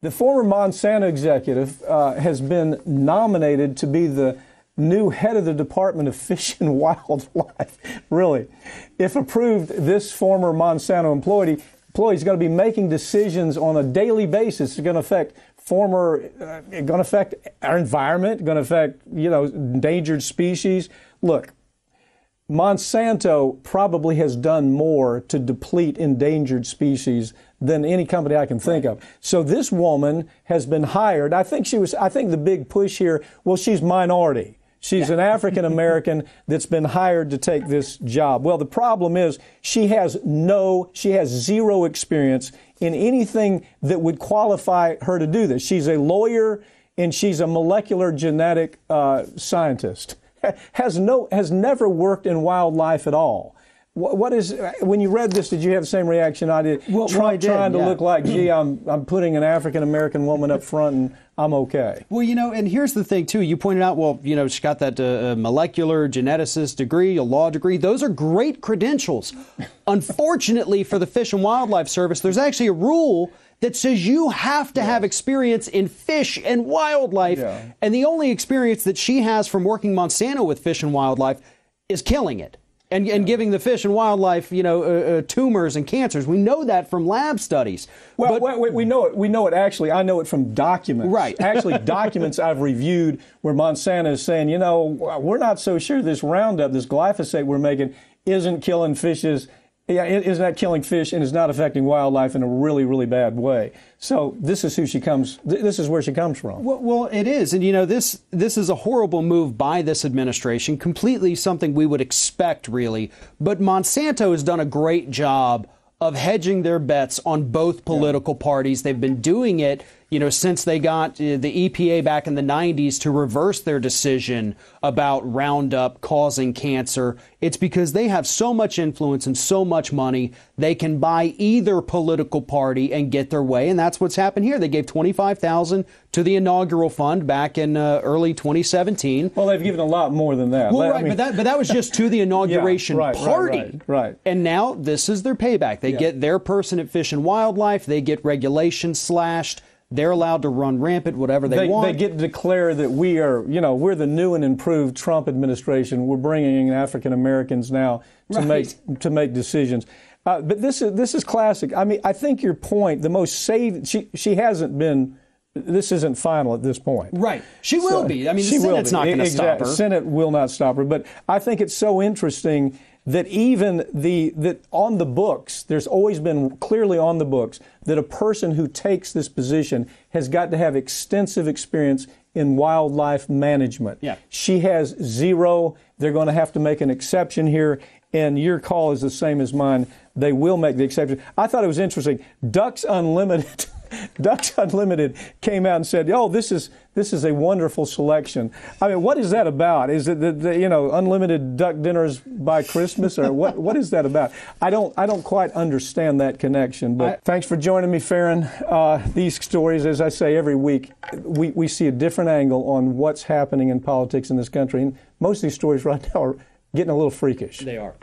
The former Monsanto executive has been nominated to be the new head of the Department of Fish and Wildlife. Really. If approved, this former Monsanto employee is going to be making decisions on a daily basis. It's going to affect our environment, going to affect, endangered species. Look, Monsanto probably has done more to deplete endangered species than any company I can think of. So this woman has been hired. I think the big push here, well, she's minority. She's an African American that's been hired to take this job. Well, the problem is she has zero experience in anything that would qualify her to do this. She's a lawyer and she's a molecular genetic scientist. Has never worked in wildlife at all. When you read this, did you have the same reaction I did? Trying to look like, gee, I'm putting an African American woman up front and I'm okay. Well, and here's the thing too. You pointed out, she got that molecular geneticist degree, a law degree. Those are great credentials. Unfortunately, for the Fish and Wildlife Service, there's actually a rule that says you have to have experience in fish and wildlife. Yeah. And the only experience that she has from working Monsanto with fish and wildlife is killing it and giving the fish and wildlife, tumors and cancers. We know that from lab studies. Well, we know it. We know it actually. I know it from documents. Right. Actually, documents I've reviewed where Monsanto is saying, we're not so sure this Roundup, this glyphosate we're making isn't killing fishes. Yeah, it is not killing fish and is not affecting wildlife in a really, really bad way. So this is where she comes from. Well, it is. And, this is a horrible move by this administration, completely something we would expect, really. But Monsanto has done a great job of hedging their bets on both political parties. They've been doing it, since they got the EPA back in the 90s to reverse their decision about Roundup causing cancer. It's because they have so much influence and so much money, they can buy either political party and get their way. And that's what's happened here. They gave $25,000 to the inaugural fund back in early 2017. Well, they've given a lot more than that. Well, right, but that was just to the inauguration party. Right. And now this is their payback. They get their person at Fish and Wildlife. They get regulations slashed. They're allowed to run rampant, whatever they want. They get to declare that we're the new and improved Trump administration. We're bringing in African Americans now to make decisions. But this is classic. I mean, I think your point, the most saved, she hasn't been. This isn't final at this point. Right. She will be. I mean, the Senate's not going to stop her. The Senate will not stop her. But I think it's so interesting that even that on the books, there's always been clearly on the books that a person who takes this position has got to have extensive experience in wildlife management. Yeah. She has zero. They're going to have to make an exception here. And your call is the same as mine. They will make the exception. I thought it was interesting. Ducks Unlimited came out and said, "Oh, this is a wonderful selection." I mean, what is that about? Is it the unlimited duck dinners by Christmas, or what is that about? I don't quite understand that connection. But thanks for joining me, Farron. These stories, as I say every week, we see a different angle on what's happening in politics in this country, and most of these stories right now are getting a little freakish. They are.